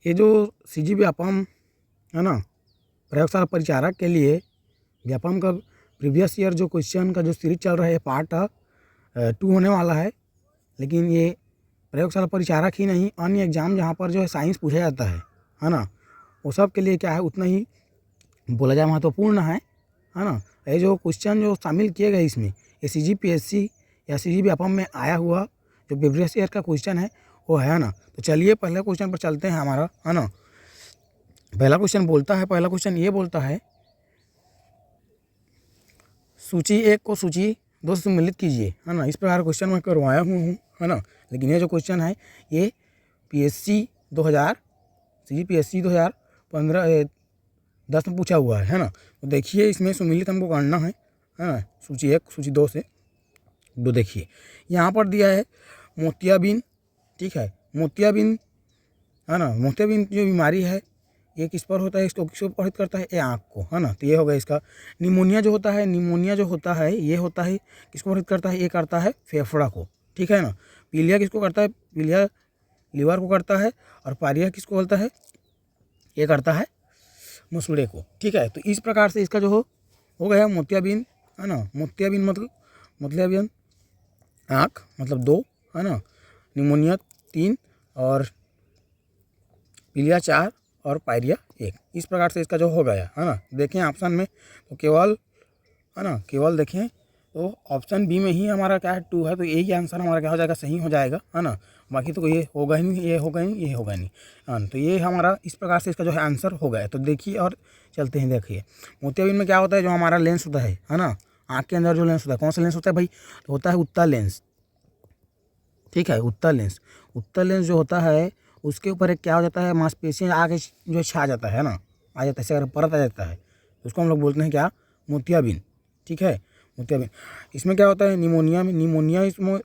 ये जो सीजी व्यापम है ना, प्रयोगशाला परिचारक के लिए व्यापम का प्रीवियस ईयर जो क्वेश्चन का जो सीरीज चल रहा है पार्ट 2 होने वाला है। लेकिन ये प्रयोगशाला परिचारक ही नहीं, अन्य एग्जाम जहाँ पर जो है साइंस पूछा जाता है ना, वो सब के लिए क्या है उतना ही बोला जाए महत्वपूर्ण है ना। ये जो क्वेश्चन जो शामिल किए गए इसमें, ये CGPSC या सीजी व्यापम में आया हुआ जो प्रीवियस ईयर का क्वेश्चन है वो है ना। तो चलिए पहले क्वेश्चन पर चलते हैं हमारा, है ना। पहला क्वेश्चन ये बोलता है सूची 1 को सूची 2 से सम्मिलित कीजिए, है ना। इस प्रकार क्वेश्चन मैं करवाया हूँ, है ना। लेकिन ये जो क्वेश्चन है ये CGPSC 2015-10 में पूछा हुआ है ना। तो देखिए इसमें सम्मिलित हमको करना है ना, सूची 1 सूची 2 से। तो देखिए यहाँ पर दिया है मोतियाबिंद, ठीक है। मोतियाबिंद, है ना। मोतियाबिंद जो बीमारी है ये किस पर होता है, इसको किसको प्रभावित करता है, ये आँख को, है ना। तो ये हो गया इसका। निमोनिया जो होता है ये होता है किसको प्रभावित करता है, ये करता है फेफड़ा को, ठीक है ना। पीलिया किसको करता है, पीलिया लीवर को करता है। और पायरिया किसको बोलता है, ये करता है मसूड़े को, ठीक है। तो इस प्रकार से इसका जो हो गया मोतियाबिंद, है ना। मोतियाबिंद आँख मतलब 2, है ना। निमोनिया 3 और पीलिया 4 और पायरिया 1। इस प्रकार से इसका जो हो गया, है ना। देखें ऑप्शन में तो केवल देखें तो ऑप्शन बी में ही हमारा क्या है 2 है। तो यही आंसर हमारा क्या हो जाएगा, सही हो जाएगा, है ना। बाकी तो ये होगा ही नहीं, ये होगा नहीं, है ना। तो ये हमारा इस प्रकार से इसका जो है आंसर हो गया। तो देखिए और चलते हैं। देखिए मोतियाबिंद में क्या होता है, जो हमारा लेंस होता है ना, आँख के अंदर जो लेंस होता है, कौन सा लेंस होता है भाई, तो होता है उत्तल लेंस, ठीक है। उत्तल लेंस जो होता है उसके ऊपर एक क्या हो जाता है, मांसपेशियाँ आगे जो छा जाता है ना, आ जाता है, ऐसे अगर परत आ जाता है तो उसको हम लोग बोलते हैं क्या, मोतियाबिंद, ठीक है। मोतियाबिंद इसमें क्या होता है, निमोनिया इसमें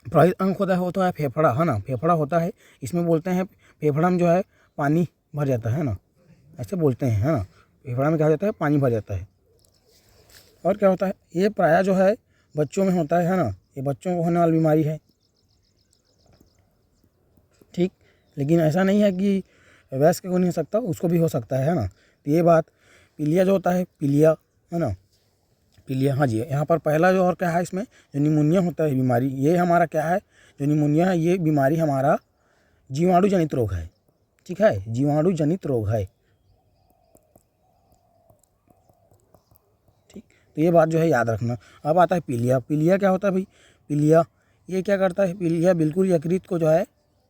प्रभावित अंग होता है फेफड़ा, है ना। फेफड़ा होता है, इसमें बोलते हैं फेफड़ा में जो है पानी भर जाता है ना, ऐसे बोलते हैं, है ना। फेफड़ा में क्या हो जाता है, पानी भर जाता है। और क्या होता है, ये प्रायः जो है बच्चों में होता है ना। ये बच्चों को होने वाली बीमारी है, ठीक। लेकिन ऐसा नहीं है कि वयस्क को नहीं हो सकता, उसको भी हो सकता है ना। तो ये बात, पीलिया जो होता है, पीलिया, है ना, पीलिया, हाँ जी। यहाँ पर पहला जो और क्या है, इसमें जो निमोनिया होता है बीमारी, ये हमारा क्या है, जो निमोनिया है ये बीमारी हमारा जीवाणु जनित रोग है, ठीक है। जीवाणु जनित रोग है, ठीक। तो ये बात जो है याद रखना। अब आता है पीलिया क्या होता है भाई, पीलिया ये क्या करता है, पीलिया बिल्कुल यकृत को जो है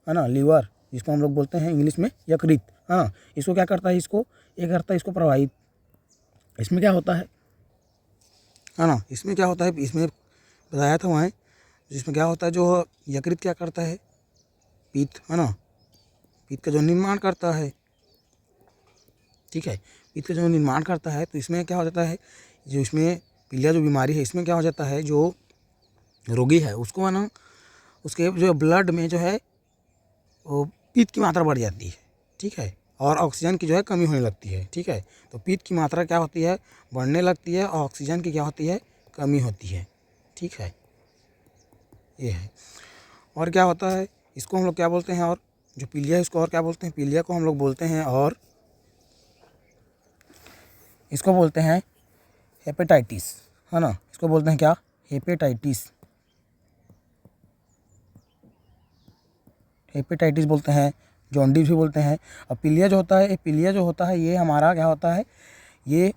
ना, लीवर जिसको हम लोग बोलते हैं इंग्लिश में यकृत, है ना। इसको क्या करता है, ये करता है इसको प्रभावित। इसमें क्या होता है ना, इसमें क्या होता है, इसमें बताया था वहाँ, जिसमें क्या होता है, जो यकृत क्या करता है, पित्त, है ना, पित्त का जो निर्माण करता है, ठीक है। पित्त का जो निर्माण करता है, तो इसमें क्या हो जाता है, जो इसमें पीलिया जो बीमारी है, इसमें क्या हो जाता है, जो रोगी है उसको, है ना, उसके जो ब्लड में जो है वो पित्त की मात्रा बढ़ जाती है, ठीक है। और ऑक्सीजन की जो है कमी होने लगती है, ठीक है। तो पित्त की मात्रा क्या होती है, बढ़ने लगती है, और ऑक्सीजन की क्या होती है, कमी होती है, ठीक है। ये है। और क्या होता है, इसको हम लोग क्या बोलते हैं, और जो पीलिया है इसको और क्या बोलते हैं, पीलिया को हम लोग बोलते हैं, और इसको बोलते हैं हेपेटाइटिस, है ना। इसको बोलते हैं क्या, हेपेटाइटिस बोलते हैं, जॉन्डिस भी बोलते हैं। और पीलिया जो होता है ये हमारा क्या होता है, ये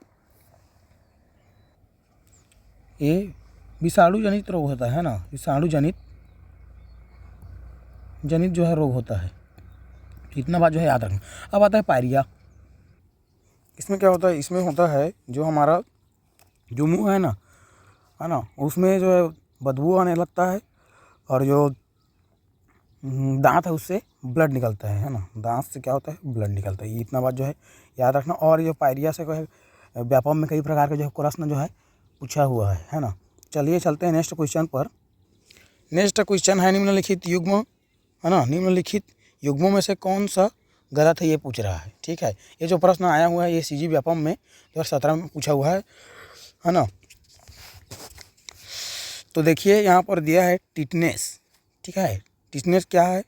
विषाणु जनित रोग होता है ना, विषाणु जनित जो है रोग होता है। इतना बात जो है याद रखना। अब आता है पायरिया। इसमें क्या होता है, इसमें होता है जो हमारा जो मुँह है ना, उसमें जो है बदबू आने लगता है, और जो दांत है उससे ब्लड निकलता है ना, दांत से क्या होता है, ब्लड निकलता है। इतना बात जो है याद रखना। और ये पायरिया से व्यापम में कई प्रकार के जो है प्रश्न जो है पूछा हुआ है ना। चलिए चलते हैं नेक्स्ट क्वेश्चन पर। नेक्स्ट क्वेश्चन है निम्नलिखित युग्म, है ना, निम्नलिखित युग्मों में से कौन सा गलत है, ये पूछ रहा है, ठीक है। ये जो प्रश्न आया हुआ है ये सीजी व्यापम में 2017 में पूछा हुआ है ना। तो देखिए यहाँ पर दिया है टिटनेस, ठीक है। टिटनेस क्या है,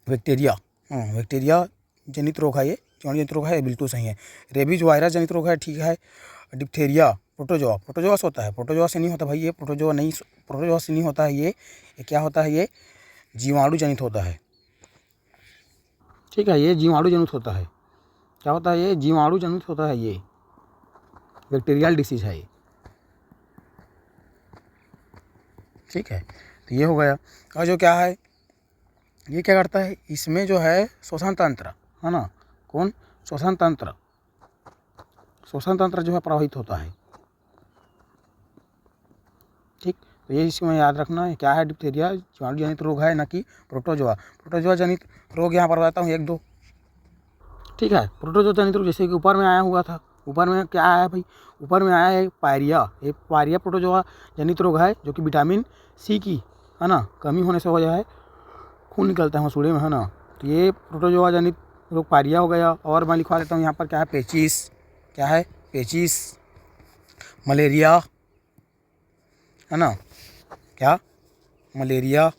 बैक्टीरिया, बैक्टीरिया जनित रोग है, ये जीवाणु जनित रोग है, बिल्कुल सही है। रेबीज वायरस जनित रोग है, ठीक है। डिप्थेरिया प्रोटोजोआ, प्रोटोजोआ से होता है, प्रोटोजोआ से नहीं होता भाई, ये प्रोटोजोआ से नहीं होता है, ये क्या होता है, ये जीवाणु जनित होता है, ठीक है। ये जीवाणु जनित होता है, क्या होता है, ये जीवाणु जनित होता है, ये बैक्टीरियल डिसीज है ये, ठीक है। तो ये हो गया। और जो क्या है, ये क्या करता है, इसमें जो है श्वसन तंत्र है ना, कौन, श्वसन तंत्र जो है प्रभावित होता है, ठीक। तो ये इसमें याद रखना है, क्या है, डिप्थेरिया जीवाणु जनित रोग है, ना कि प्रोटोजोआ जनित रोग। यहाँ पर बताता हूँ 1-2, ठीक है। प्रोटोजोआ जनित रोग जैसे कि ऊपर में आया हुआ था, ऊपर में क्या आया भाई, ऊपर में आया है पायरिया, ये पायरिया प्रोटोजोआ जनित रोग है, जो कि विटामिन सी की है ना कमी होने से हो जाए, खून निकलता है मसूड़े में, है ना। तो ये प्रोटोजोआ जनित रोग पायरिया हो गया। और मैं लिखवा देता हूँ यहाँ पर, क्या है, पेचिस, क्या है, पेचिस, मलेरिया, है ना, क्या, मलेरिया,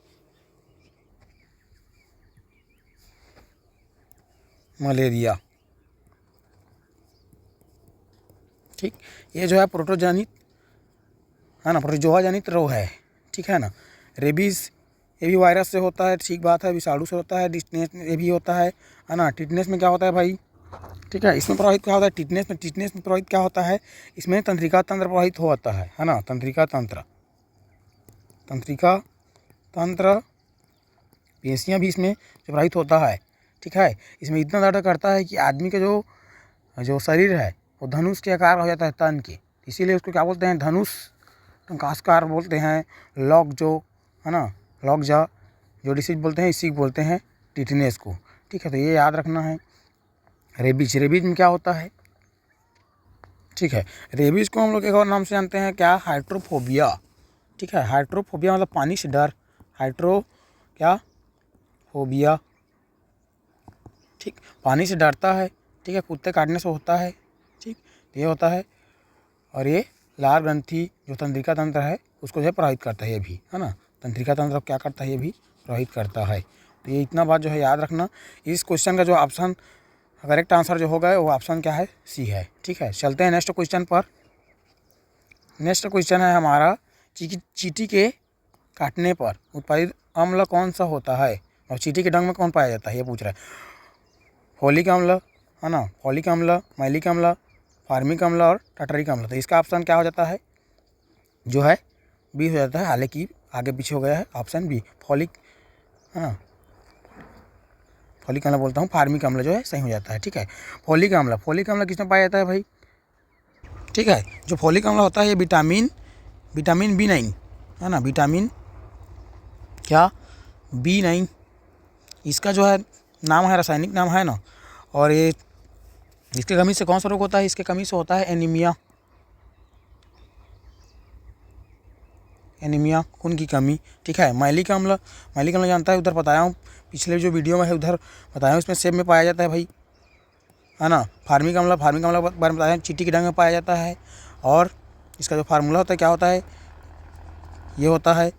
ठीक। ये जो है प्रोटोजनित है ना, प्रोटोजोआ जनित रोग है, ठीक है ना। रेबीज ये भी वायरस से होता है, ठीक बात है। विषाणु से होता है। टिटनेस ये भी होता है ना। टिटनेस में क्या होता है भाई, ठीक है, इसमें प्रभावित क्या होता है, टिटनेस में प्रभावित क्या होता है, इसमें तंत्रिका तंत्र प्रभावित होता है ना। तंत्रिका तंत्र पेशियाँ भी इसमें प्रभावित होता है, ठीक है। इसमें इतना ज़्यादा करता है कि आदमी का जो शरीर है वो धनुष के आकार हो जाता है तन के, इसीलिए उसको क्या बोलते हैं, धनुष टंकास्कार बोलते हैं। लॉक जो है ना, लॉक जा जो डिसीज बोलते हैं, इसी को बोलते हैं टिटनेस को, ठीक है। तो ये याद रखना है। रेबीज में क्या होता है, ठीक है। रेबीज को हम लोग एक और नाम से जानते हैं, क्या, हाइड्रोफोबिया, ठीक है। हाइड्रोफोबिया मतलब पानी से डर, फोबिया, ठीक, पानी से डरता है, ठीक है, कुत्ते काटने से होता है, ठीक, ये होता है। और ये लार ग्रंथि जो तंत्रिका तंत्र है उसको जो है प्रभावित करता है, ये भी है ना, तंत्रिका तंत्र क्या करता है, ये भी प्रभावित करता है। तो ये इतना बात जो है याद रखना। इस क्वेश्चन का जो ऑप्शन करेक्ट आंसर जो होगा वो ऑप्शन क्या है, सी है, ठीक है। चलते हैं नेक्स्ट क्वेश्चन पर। नेक्स्ट क्वेश्चन है हमारा, चींटी के काटने पर उत्पादित अम्ल कौन सा होता है और चींटी के डंक में कौन पाया जाता है, ये पूछ रहा है। फोलिक अम्ल, है ना, फोलिक अम्ल, मैलिक अम्ल, फार्मिक अम्ल और टाटरिक अम्ल। तो इसका ऑप्शन क्या हो जाता है, जो है बी हो जाता है, हालांकि आगे पीछे हो गया है, ऑप्शन बी फोलिक, है ना, फोलिक अम्ल बोलता हूँ, फार्मिक अम्ल जो है सही हो जाता है, ठीक है। फोलिक अम्ल किसमें पाया जाता है भाई, ठीक है। जो फोलिक अम्ल होता है ये विटामिन B9, है ना, विटामिन क्या, B9, इसका जो है नाम है, रासायनिक नाम है ना। और ये इसके कमी से कौन सा रोग होता है, इसके कमी से होता है एनीमिया, खून की कमी, ठीक है। मैलिक अम्ल जानता है, उधर बताया हूँ पिछले जो वीडियो में है, उधर बताया हूँ, इसमें सेब में पाया जाता है भाई, है ना। फार्मिक अम्ल बारे में बताया, चींटी के डंक में पाया जाता है। और इसका जो फार्मूला होता है क्या होता है, ये होता है,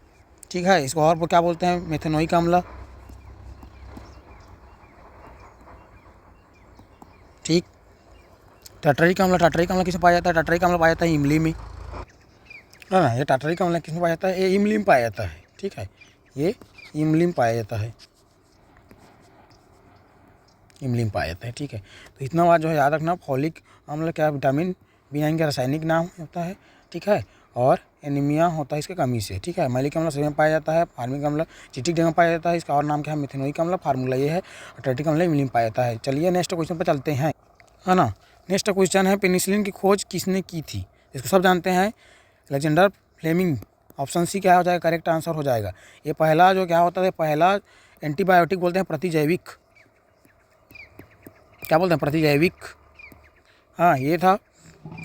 ठीक है। इसको और क्या बोलते हैं, मेथेनोइक अम्ल, ठीक। टाटरिक अम्ल किसमें पाया जाता है, टाटरिक अम्ल पाया जाता है इमली में, है ना। ये टाटरिक अम्ल किसमें पाया जाता है, ये इमली में पाया जाता है, ठीक है, ये इमली में पाया जाता है, ठीक है। तो इतना बात जो है याद रखना। फोलिक अम्ल क्या, विटामिन B9 का रासायनिक नाम होता है, ठीक है। और एनीमिया होता है इसके कमी से, ठीक है। मैलिक अम्ल शरीर में पाया जाता है, फार्मिक अम्ल चींटी के डंक में पाया जाता है, इसका और नाम क्या है, मेथेनोइक अम्ल, फार्मूला ये है। टाटरिक अम्ल इमली में पाया जाता है। चलिए नेक्स्ट क्वेश्चन पर चलते हैं, है ना। नेक्स्ट क्वेश्चन है, पेनिसिलिन की खोज किसने की थी, इसको सब जानते हैं, अलेक्जेंडर फ्लेमिंग। ऑप्शन सी क्या हो जाएगा, करेक्ट आंसर हो जाएगा। ये पहला जो क्या होता है, पहला एंटीबायोटिक बोलते हैं प्रतिजैविक, क्या बोलते हैं, प्रतिजैविक, हाँ ये था,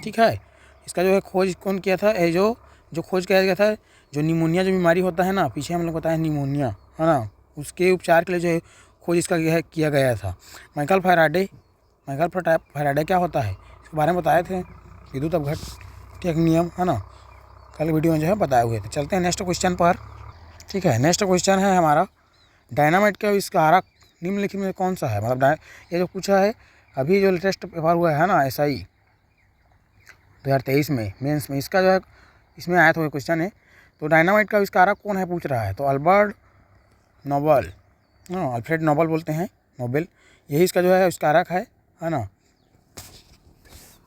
ठीक है। इसका जो है खोज कौन किया था, ये जो खोज किया गया था, जो निमोनिया जो बीमारी होता है ना, पीछे हम लोग बताया निमोनिया, है ना, उसके उपचार के लिए जो है खोज इसका किया गया था। माइकल फैराडे क्या होता है, इसके बारे में बताए थे, विद्युत अपघट्य नियम, है ना, कल वीडियो में जो है बताए हुए थे। चलते हैं नेक्स्ट क्वेश्चन पर, ठीक है। नेक्स्ट क्वेश्चन है हमारा, डायनामाइट के आविष्कारक निम्नलिखित में कौन सा है, मतलब ये जो पूछा है अभी जो लेटेस्ट पेपर हुआ है ना SI 2023 में मेंस में, इसका जो है इसमें आया था क्वेश्चन है। तो डायनामाइट का आविष्कारक कौन है पूछ रहा है, तो अल्बर्ट नोबल, अल्फ्रेड नोबल बोलते हैं, नोबेल, यही इसका जो है आविष्कारक है ना।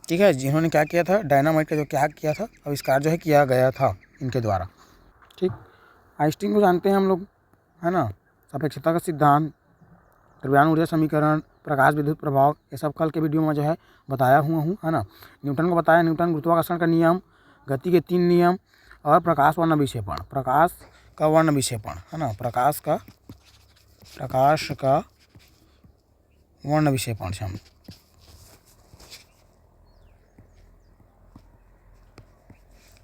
ठीक है, जिन्होंने क्या किया था, डायनामाइट का जो क्या किया था आविष्कार जो है किया गया था इनके द्वारा। ठीक, आइंस्टीन को जानते हैं हम लोग, है ना, सापेक्षता का सिद्धांत, द्रव्यान ऊर्जा समीकरण, प्रकाश विद्युत प्रभाव, ये सब कल के वीडियो में जो है बताया हुआ हूँ, है ना। न्यूटन को बताया, न्यूटन गुरुत्वाकर्षण का नियम, गति के 3 नियम और प्रकाश वर्ण विक्षेपण, प्रकाश का वर्ण विक्षेपण, है ना, प्रकाश का वर्ण विक्षेपण से हम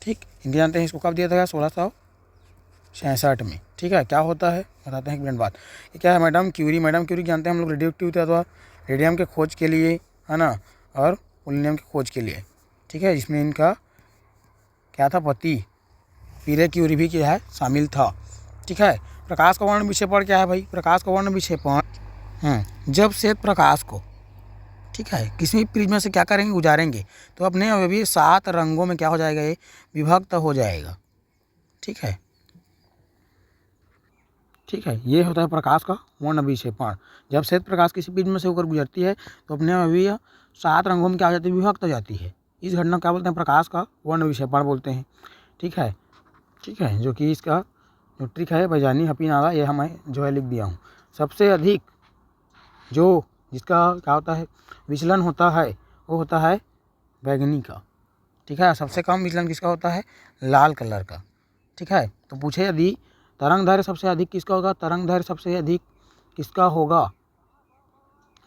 ठीक हिंदी जानते हैं। इसको कब दिया था, 1666 में। ठीक है, क्या होता है बताते हैं एक मिनट बाद। ये क्या है, मैडम क्यूरी जानते हैं हम लोग, रेडियो एक्टिविटी अथवा रेडियम के खोज के लिए, है ना, और पोलोनियम की खोज के लिए। ठीक है, जिसमें इनका क्या था, पति पीरे क्यूरी भी क्या है शामिल था। ठीक है, प्रकाश का वर्ण विक्षेपण क्या है भाई, प्रकाश का वर्ण विक्षेपण जब श्वेत प्रकाश को, ठीक है, किसी भी प्रिज्म से क्या करेंगे, गुजारेंगे, तो अपने अभी 7 रंगों में क्या हो जाएगा, ये विभक्त हो जाएगा। ठीक है, ये होता है प्रकाश का वर्ण विक्षेपण। जब श्वेत प्रकाश किसी प्रिज्म से होकर गुजरती है तो अपने अभी 7 रंगों में क्या हो जाती है, विभक्त हो जाती है। इस घटना क्या बोलते हैं, प्रकाश का वर्ण विक्षेपण बोलते हैं। ठीक है, जो कि इसका जो ट्रिक है वैज्ञानिक हपीनागा, ये हमें जो है लिख दिया हूँ। सबसे अधिक जो जिसका क्या होता है विचलन होता है, वो होता है बैगनी का। ठीक है, सबसे कम विचलन किसका होता है, लाल कलर का। ठीक है, तो पूछे यदि तरंग दैर्घ्य सबसे अधिक किसका होगा, तरंग दैर्घ्य सबसे अधिक किसका होगा,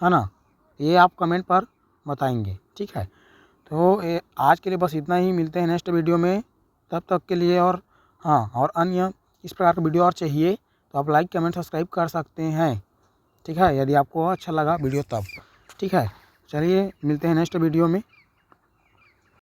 है ना, ये आप कमेंट पर बताएंगे। ठीक है, तो ये आज के लिए बस इतना ही, मिलते हैं नेक्स्ट वीडियो में, तब तक के लिए। और हाँ, और अन्य इस प्रकार का वीडियो और चाहिए तो आप लाइक कमेंट सब्सक्राइब कर सकते हैं। ठीक है, यदि आपको अच्छा लगा वीडियो तब। ठीक है, चलिए मिलते हैं नेक्स्ट वीडियो में।